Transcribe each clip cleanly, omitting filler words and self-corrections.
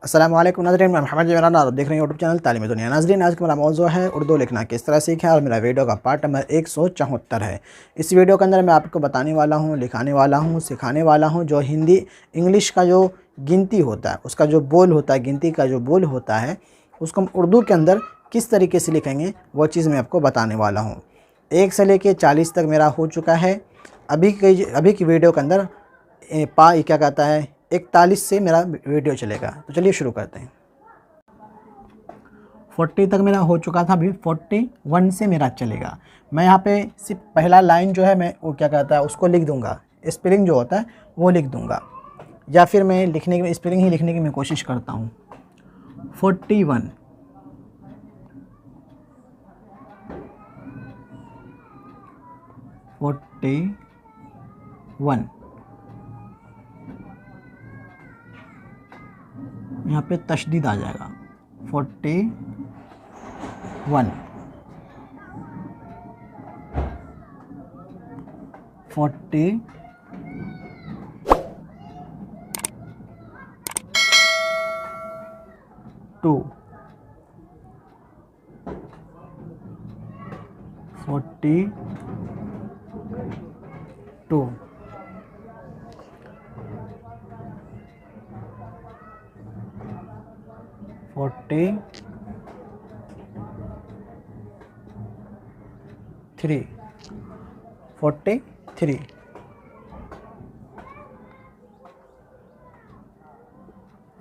अस्सलाम वालेकुम नाज़रीन, मैं मोहम्मद जमीरान और आप देख रहे हैं यूट्यूब चैनल तालीमी दुनिया। नाज़रीन, आज का मेरा मौज़ू है उर्दू लिखना किस तरह सीखें और मेरा वीडियो का पार्ट नंबर 174 है। इस वीडियो के अंदर मैं आपको बताने वाला हूँ, लिखाने वाला हूँ, सिखाने वाला हूँ जो हिंदी इंग्लिश का जो गिनती होता है, उसका जो बोल होता है, गिनती का जो बोल होता है, उसको हम उर्दू के अंदर किस तरीके से लिखेंगे वो चीज़ मैं आपको बताने वाला हूँ। 1 से लेके 40 तक मेरा हो चुका है। अभी की वीडियो के अंदर क्या कहता है 41 से मेरा वीडियो चलेगा। तो चलिए शुरू करते हैं। 40 तक मेरा हो चुका था, अभी 41 से मेरा चलेगा। मैं यहाँ पे सिर्फ पहला लाइन जो है मैं वो क्या कहता है उसको लिख दूँगा, स्पेलिंग जो होता है वो लिख दूँगा, या फिर मैं लिखने की स्पेलिंग ही लिखने की मैं कोशिश करता हूँ। 41 41 यहाँ पे तशदीद आ जाएगा 41 42 42 43 43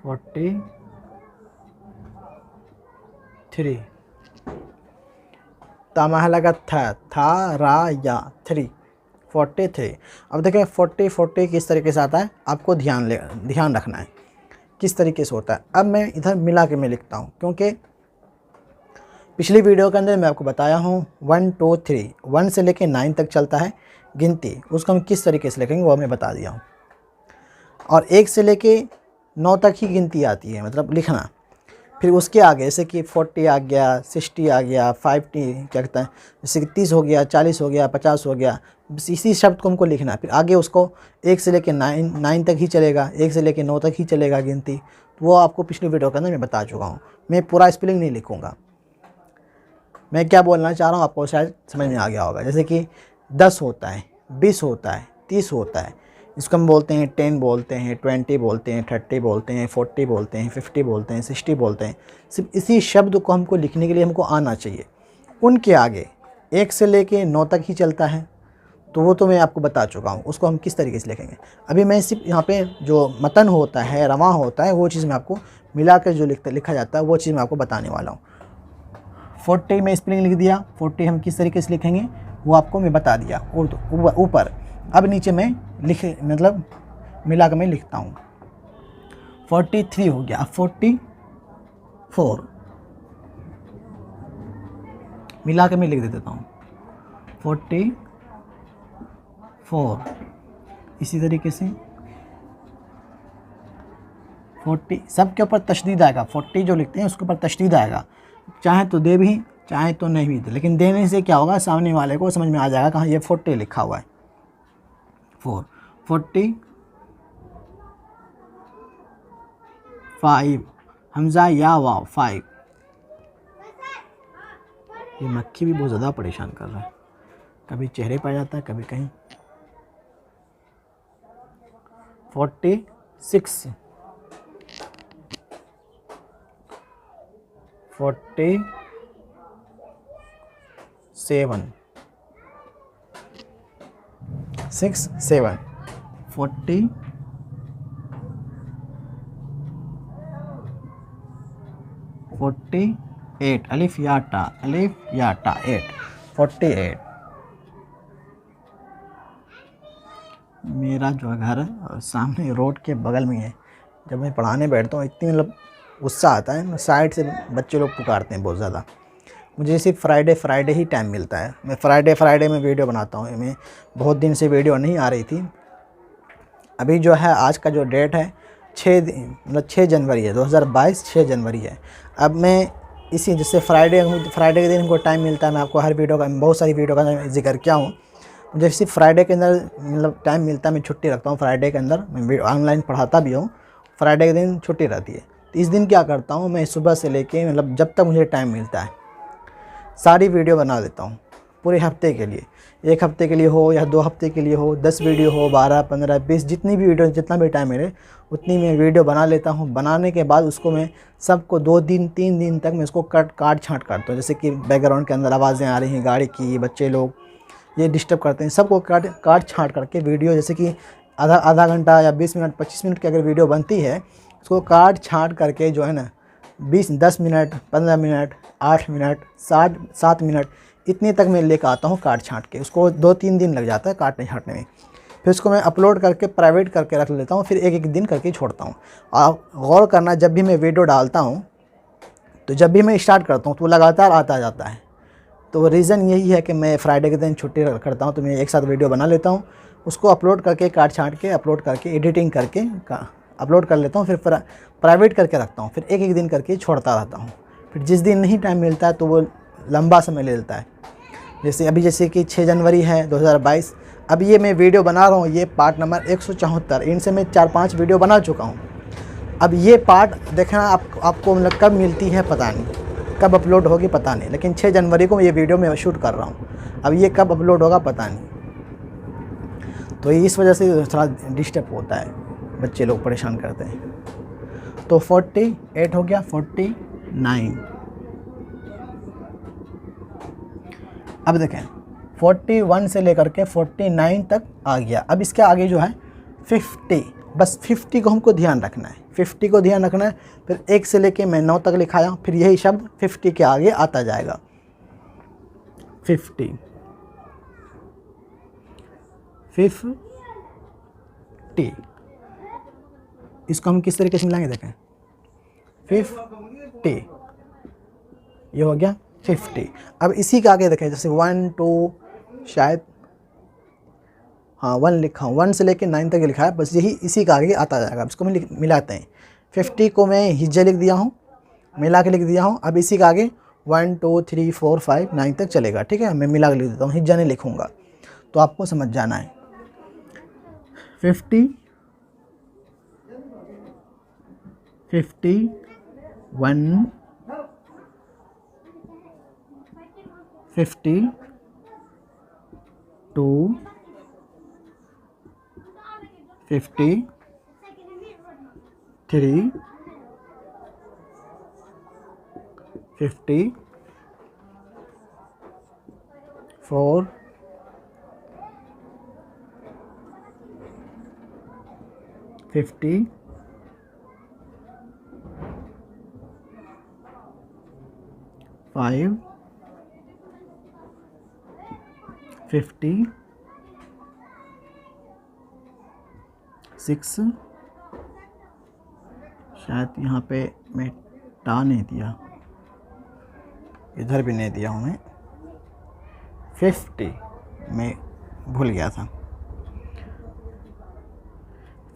43 तामह लगा था रा या 3 43। अब देखें 40 किस तरीके से आता है, आपको ध्यान रखना है किस तरीके से होता है। अब मैं इधर मिला के मैं लिखता हूँ, क्योंकि पिछली वीडियो के अंदर मैं आपको बताया हूँ 1 2 3 1 से लेके 9 तक चलता है गिनती, उसको हम किस तरीके से लिखेंगे वो मैं बता दिया हूँ। और 1 से लेके 9 तक ही गिनती आती है, मतलब लिखना। फिर उसके आगे जैसे कि 40 आ गया, 60 आ गया, 50 क्या कहता है, जैसे कि 30 हो गया, 40 हो गया, 50 हो गया, बस इसी शब्द को हमको लिखना है। फिर आगे उसको 1 से लेके 9 तक ही चलेगा, 1 से लेके 9 तक ही चलेगा गिनती। तो वो आपको पिछली वीडियो के अंदर मैं बता चुका हूँ। मैं पूरा स्पेलिंग नहीं लिखूँगा। मैं क्या बोलना चाह रहा हूँ आपको शायद समझ में आ गया होगा। जैसे कि 10 होता है, 20 होता है, 30 होता है, इसको हम बोलते हैं 10 बोलते हैं, 20 बोलते हैं, 30 बोलते हैं, 40 बोलते हैं, 50 बोलते हैं, 60 बोलते हैं। सिर्फ इसी शब्द को हमको लिखने के लिए हमको आना चाहिए। उनके आगे 1 से लेके 9 तक ही चलता है, तो वो तो मैं आपको बता चुका हूँ, उसको हम किस तरीके से लिखेंगे। अभी मैं सिर्फ यहाँ पे जो मतन होता है, रवां होता है, वो चीज़ मैं आपको मिला कर जो लिखा जाता है वो चीज़ मैं आपको बताने वाला हूँ। 40 में स्पेलिंग लिख दिया, 40 हम किस तरीके से लिखेंगे वो आपको मैं बता दिया ऊपर। अब नीचे मैं मतलब मिला कर मैं लिखता हूँ। 43 हो गया, अब 44 मिला कर मैं लिख देता हूँ 44। इसी तरीके से 40 सब के ऊपर तशदीद आएगा। 40 जो लिखते हैं उसके ऊपर तशदीद आएगा, चाहे तो दे भी चाहे तो नहीं भी दे, लेकिन देने से क्या होगा, सामने वाले को समझ में आ जाएगा कहाँ ये 40 लिखा हुआ है। 45 हमजा या वाव 5। ये मक्खी भी बहुत ज़्यादा परेशान कर रहा है, कभी चेहरे पर जाता है कभी कहीं। 46 47 6 7 48 अलिफ या टा 8 48। मेरा जो घर सामने रोड के बगल में है। जब मैं पढ़ाने बैठता हूँ इतनी मतलब गुस्सा आता है, साइड से बच्चे लोग पुकारते हैं बहुत ज़्यादा। मुझे सिर्फ फ्राइडे ही टाइम मिलता है। मैं फ्राइडे में वीडियो बनाता हूँ। मैं बहुत दिन से वीडियो नहीं आ रही थी। अभी जो है आज का जो डेट है 6 जनवरी है 2022, 6 जनवरी है। अब मैं इसी जैसे फ्राइडे के दिन हमको टाइम मिलता है। मैं आपको हर वीडियो का बहुत सारी वीडियो का जिक्र किया हूँ। मुझे सिर्फ फ्राइडे के अंदर मतलब टाइम मिलता है, मैं छुट्टी रखता हूँ फ्राइडे के अंदर। मैं ऑनलाइन पढ़ाता भी हूँ, फ्राइडे के दिन छुट्टी रहती है। तो इस दिन क्या करता हूँ मैं, सुबह से लेके मतलब जब तक मुझे टाइम मिलता है सारी वीडियो बना देता हूँ पूरे हफ्ते के लिए। 1 हफ्ते के लिए हो या 2 हफ्ते के लिए हो, 10 वीडियो हो, 12, 15, 20, जितनी भी वीडियो, जितना भी टाइम मिले उतनी मैं वीडियो बना लेता हूँ। बनाने के बाद उसको मैं सबको 2 दिन 3 दिन तक मैं उसको काट छाँट करता हूँ। जैसे कि बैकग्राउंड के अंदर आवाज़ें आ रही हैं गाड़ी की, बच्चे लोग ये डिस्टर्ब करते हैं, सबको काट छाँट करके वीडियो, जैसे कि आधा घंटा या 20 मिनट 25 मिनट की अगर वीडियो बनती है, उसको काट छाँट करके जो है ना 10 मिनट, 15 मिनट, 8 मिनट, 7 मिनट इतनी तक मैं लेकर आता हूँ काट छाँट के। उसको 2-3 दिन लग जाता है काटने छाँटने में। फिर उसको मैं अपलोड करके प्राइवेट करके रख लेता हूँ, फिर एक दिन करके छोड़ता हूँ। आप गौर करना, जब भी मैं वीडियो डालता हूँ तो जब भी मैं स्टार्ट करता हूँ तो वो लगातार आता जाता है। तो रीज़न यही है कि मैं फ्राइडे के दिन छुट्टी करता हूँ, तो मैं एक साथ वीडियो बना लेता हूँ, उसको अपलोड करके काट छाँट के अपलोड करके एडिटिंग करके अपलोड कर लेता हूँ, फिर प्राइवेट करके रखता हूँ, फिर एक दिन करके छोड़ता रहता हूँ। फिर जिस दिन नहीं टाइम मिलता है तो वो लंबा समय ले लेता है। जैसे कि 6 जनवरी है 2022, अब ये मैं वीडियो बना रहा हूँ, ये पार्ट नंबर 174, इनसे मैं 4-5 वीडियो बना चुका हूँ। अब ये पार्ट देखना आपको मतलब कब मिलती है पता नहीं, कब अपलोड होगी पता नहीं, लेकिन 6 जनवरी को ये वीडियो मैं शूट कर रहा हूँ। अब ये कब अपलोड होगा पता नहीं, तो इस वजह से थोड़ा डिस्टर्ब होता है, बच्चे लोग परेशान करते हैं। तो 48 हो गया, 49। अब देखें 41 से लेकर के 49 तक आ गया। अब इसके आगे जो है 50, बस 50 को हमको ध्यान रखना है, 50 को ध्यान रखना है। फिर 1 से लेके मैं 9 तक लिखाया, फिर यही शब्द 50 के आगे आता जाएगा। 50, इसको हम किस तरीके से मिलाएंगे देखें, 50, ये हो गया 50। अब इसी के आगे देखें, जैसे 1 2 शायद 1 लिखा हूँ, 1 से लेके 9 तक लिखा है, बस यही इसी का आगे आता जाएगा। इसको मिलाते हैं। 50 को मैं हिज्जा लिख दिया हूँ, मिला के लिख दिया हूँ। अब इसी का आगे 1 2 3 4 5 9 तक चलेगा, ठीक है। मैं मिला के लिख देता हूँ, हिज्जा नहीं लिखूँगा, तो आपको समझ जाना है। 50, 51, 52, 53, 54, 50, 5, 50, 6, शायद यहाँ पे मैं टा नहीं दिया, इधर भी नहीं दिया हूँ मैं, 50 मैं भूल गया था।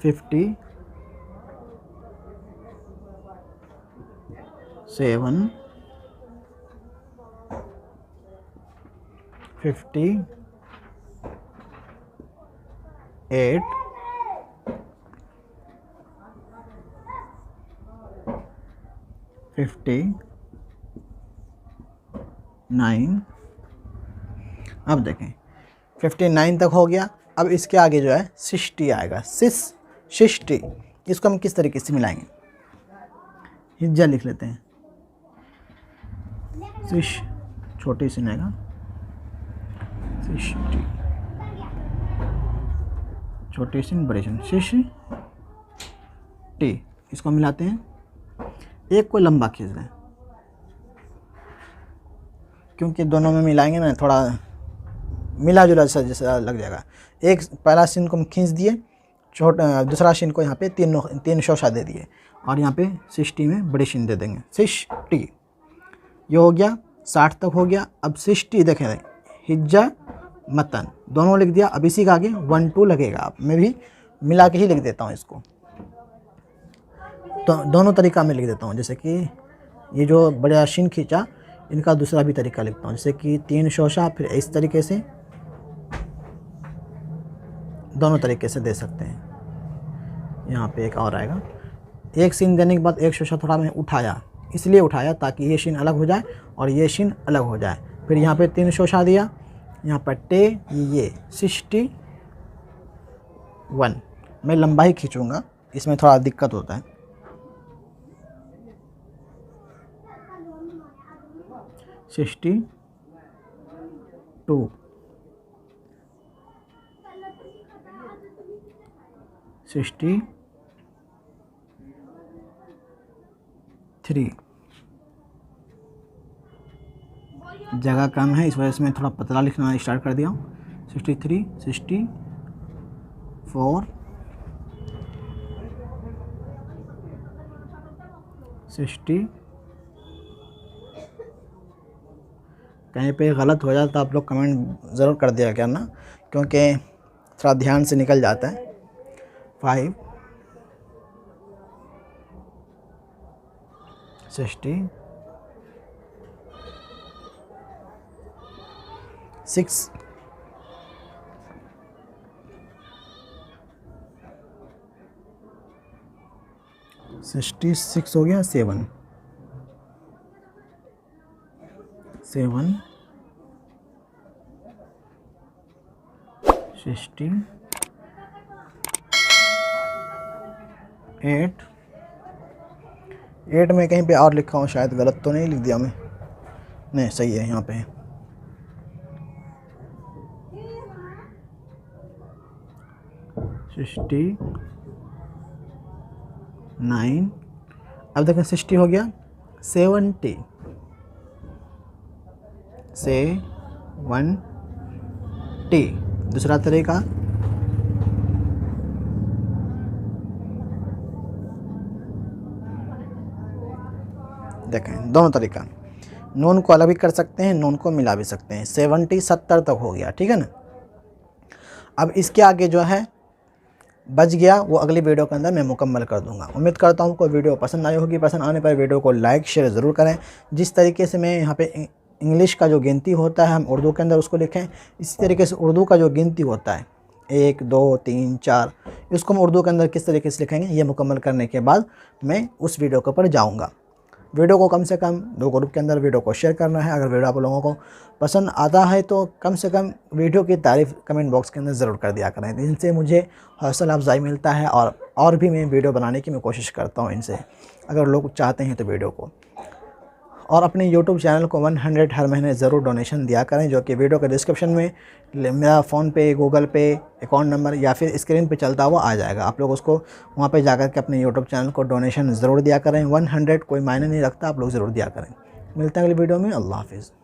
50, 7, 50, 8, 50, 9। अब देखें 59 तक हो गया। अब इसके आगे जो है 60 आएगा, 60। इसको हम किस तरीके से मिलाएंगे, हिज्जा लिख लेते हैं, सिश छोटी सी आएगा, 60 छोटी सी बड़ी सी 60। इसको मिलाते हैं, एक को लंबा खींच दें, क्योंकि दोनों में मिलाएंगे ना थोड़ा मिला जुला जैसा लग जाएगा। एक पहला सीन को हम खींच दिए, दूसरा सीन को यहाँ पे 3 शोशा दे दिए, और यहाँ पे 60 में बड़ी सीन दे देंगे, 60। ये हो गया, 60 तक हो गया। अब 60 देखें, हिज्जा मतन दोनों लिख दिया। अब इसी का आगे 1 2 लगेगा। अब मैं भी मिला के ही लिख देता हूँ इसको, तो दोनों तरीका में लिख देता हूँ। जैसे कि ये जो बड़ा सीन खींचा, इनका दूसरा भी तरीका लिखता हूँ, जैसे कि 3 शोशा, फिर इस तरीके से दोनों तरीके से दे सकते हैं। यहाँ पे एक और आएगा, एक सीन देने के बाद एक शोशा थोड़ा मैं उठाया, इसलिए उठाया ताकि ये शीन अलग हो जाए और ये शीन अलग हो जाए। फिर यहाँ पे 3 शोशा दिया, यहाँ पर टे ये 61। मैं लंबाई खींचूँगा, इसमें थोड़ा दिक्कत होता है। 62 63 जगह कम है, इस वजह से मैं थोड़ा पतला लिखना स्टार्ट कर दिया हूँ। 63 64 60। कहीं पे गलत हो जाता तो आप लोग कमेंट ज़रूर कर दिया करना, क्योंकि थोड़ा ध्यान से निकल जाता है। 5 60 6 66 हो गया। 7 60 8 में कहीं पे और लिखा हूँ, शायद गलत तो नहीं लिख दिया मैं, नहीं सही है यहाँ पे। 69। अब देखें 60 हो गया। 70 दूसरा तरीका, देखें दोनों तरीका, नून को अलग भी कर सकते हैं, नून को मिला भी सकते हैं। 70 तक हो गया, ठीक है ना। अब इसके आगे जो है बच गया वो अगली वीडियो के अंदर मैं मुकम्मल कर दूंगा। उम्मीद करता हूँ कोई वीडियो पसंद आई होगी। पसंद आने पर वीडियो को लाइक शेयर ज़रूर करें। जिस तरीके से मैं यहाँ पे इंग्लिश का जो गिनती होता है हम उर्दू के अंदर उसको लिखें, इसी तरीके से उर्दू का जो गिनती होता है 1 2 3 4, इसको हम उर्दू के अंदर किस तरीके से लिखेंगे, ये मुकम्मल करने के बाद मैं उस वीडियो के ऊपर जाऊँगा। वीडियो को कम से कम 2 ग्रुप के अंदर वीडियो को शेयर करना है। अगर वीडियो आप लोगों को पसंद आता है तो कम से कम वीडियो की तारीफ़ कमेंट बॉक्स के अंदर ज़रूर कर दिया करें। इनसे मुझे हौसला अफजाई मिलता है और भी मैं वीडियो बनाने की मैं कोशिश करता हूँ इनसे, अगर लोग चाहते हैं तो वीडियो को। और अपने YouTube चैनल को 100 हर महीने ज़रूर डोनेशन दिया करें, जो कि वीडियो के डिस्क्रिप्शन में मेरा फ़ोन पे, गूगल पे अकाउंट नंबर या फिर स्क्रीन पे चलता हुआ आ जाएगा। आप लोग उसको वहाँ पे जाकर के अपने YouTube चैनल को डोनेशन ज़रूर दिया करें। 100 कोई मायने नहीं रखता, आप लोग ज़रूर दिया करें। मिलते हैं अगली वीडियो में। अल्लाह हाफ़िज़।